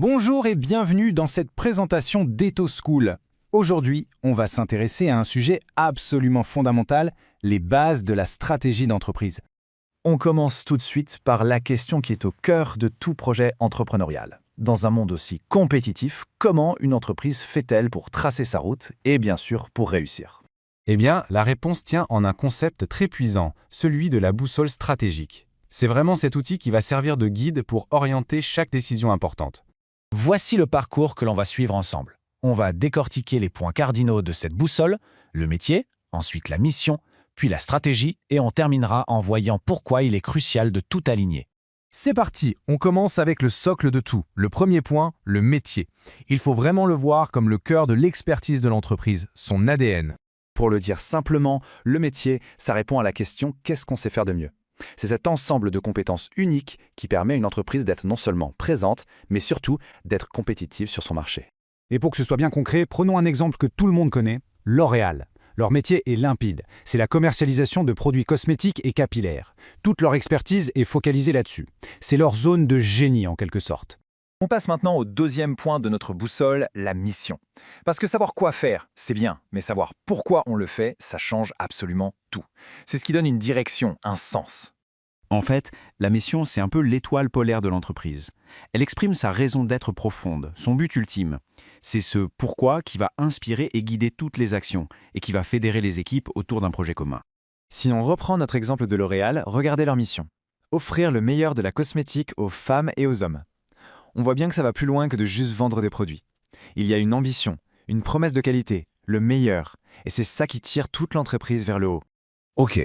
Bonjour et bienvenue dans cette présentation d'EthosCool. Aujourd'hui, on va s'intéresser à un sujet absolument fondamental, les bases de la stratégie d'entreprise. On commence tout de suite par la question qui est au cœur de tout projet entrepreneurial. Dans un monde aussi compétitif, comment une entreprise fait-elle pour tracer sa route et bien sûr pour réussir? Eh bien, la réponse tient en un concept très puissant, celui de la boussole stratégique. C'est vraiment cet outil qui va servir de guide pour orienter chaque décision importante. Voici le parcours que l'on va suivre ensemble. On va décortiquer les points cardinaux de cette boussole, le métier, ensuite la mission, puis la stratégie, et on terminera en voyant pourquoi il est crucial de tout aligner. C'est parti, on commence avec le socle de tout. Le premier point, le métier. Il faut vraiment le voir comme le cœur de l'expertise de l'entreprise, son ADN. Pour le dire simplement, le métier, ça répond à la question « qu'est-ce qu'on sait faire de mieux ?» C'est cet ensemble de compétences uniques qui permet à une entreprise d'être non seulement présente, mais surtout d'être compétitive sur son marché. Et pour que ce soit bien concret, prenons un exemple que tout le monde connaît, L'Oréal. Leur métier est limpide, c'est la commercialisation de produits cosmétiques et capillaires. Toute leur expertise est focalisée là-dessus. C'est leur zone de génie en quelque sorte. On passe maintenant au deuxième point de notre boussole, la mission. Parce que savoir quoi faire, c'est bien, mais savoir pourquoi on le fait, ça change absolument tout. C'est ce qui donne une direction, un sens. En fait, la mission, c'est un peu l'étoile polaire de l'entreprise. Elle exprime sa raison d'être profonde, son but ultime. C'est ce pourquoi qui va inspirer et guider toutes les actions et qui va fédérer les équipes autour d'un projet commun. Si on reprend notre exemple de L'Oréal, regardez leur mission. Offrir le meilleur de la cosmétique aux femmes et aux hommes. On voit bien que ça va plus loin que de juste vendre des produits. Il y a une ambition, une promesse de qualité, le meilleur. Et c'est ça qui tire toute l'entreprise vers le haut. Ok,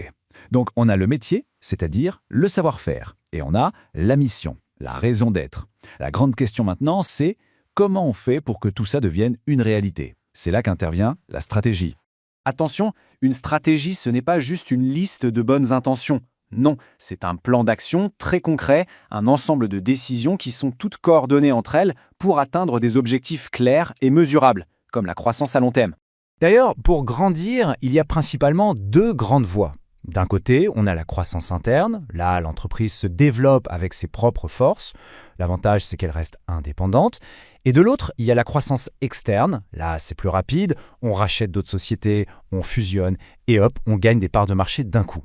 donc on a le métier, c'est-à-dire le savoir-faire. Et on a la mission, la raison d'être. La grande question maintenant, c'est comment on fait pour que tout ça devienne une réalité? C'est là qu'intervient la stratégie. Attention, une stratégie, ce n'est pas juste une liste de bonnes intentions. Non, c'est un plan d'action très concret, un ensemble de décisions qui sont toutes coordonnées entre elles pour atteindre des objectifs clairs et mesurables, comme la croissance à long terme. D'ailleurs, pour grandir, il y a principalement deux grandes voies. D'un côté, on a la croissance interne. Là, l'entreprise se développe avec ses propres forces. L'avantage, c'est qu'elle reste indépendante. Et de l'autre, il y a la croissance externe. Là, c'est plus rapide. On rachète d'autres sociétés, on fusionne et hop, on gagne des parts de marché d'un coup.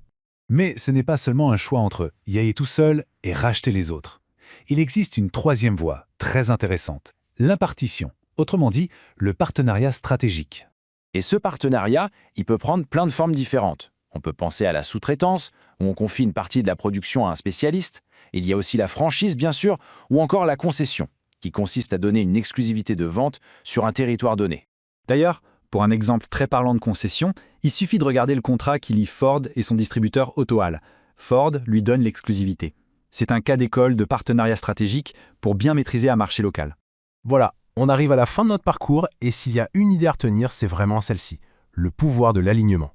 Mais ce n'est pas seulement un choix entre y aller tout seul et racheter les autres. Il existe une troisième voie, très intéressante, l'impartition, autrement dit, le partenariat stratégique. Et ce partenariat, il peut prendre plein de formes différentes. On peut penser à la sous-traitance, où on confie une partie de la production à un spécialiste. Il y a aussi la franchise, bien sûr, ou encore la concession, qui consiste à donner une exclusivité de vente sur un territoire donné. D'ailleurs, pour un exemple très parlant de concession, il suffit de regarder le contrat qui lie Ford et son distributeur Autohall. Ford lui donne l'exclusivité. C'est un cas d'école de partenariat stratégique pour bien maîtriser un marché local. Voilà, on arrive à la fin de notre parcours et s'il y a une idée à retenir, c'est vraiment celle-ci, le pouvoir de l'alignement.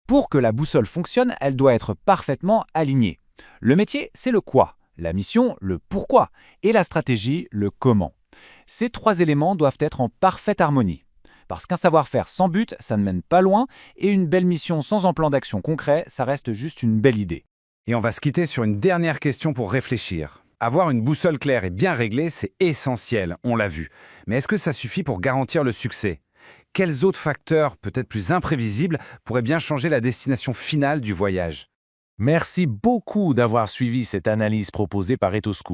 Pour que la boussole fonctionne, elle doit être parfaitement alignée. Le métier, c'est le quoi, la mission, le pourquoi, et la stratégie, le comment. Ces trois éléments doivent être en parfaite harmonie. Parce qu'un savoir-faire sans but, ça ne mène pas loin, et une belle mission sans un plan d'action concret, ça reste juste une belle idée. Et on va se quitter sur une dernière question pour réfléchir. Avoir une boussole claire et bien réglée, c'est essentiel, on l'a vu. Mais est-ce que ça suffit pour garantir le succès? Quels autres facteurs, peut-être plus imprévisibles, pourraient bien changer la destination finale du voyage? Merci beaucoup d'avoir suivi cette analyse proposée par EthosCool.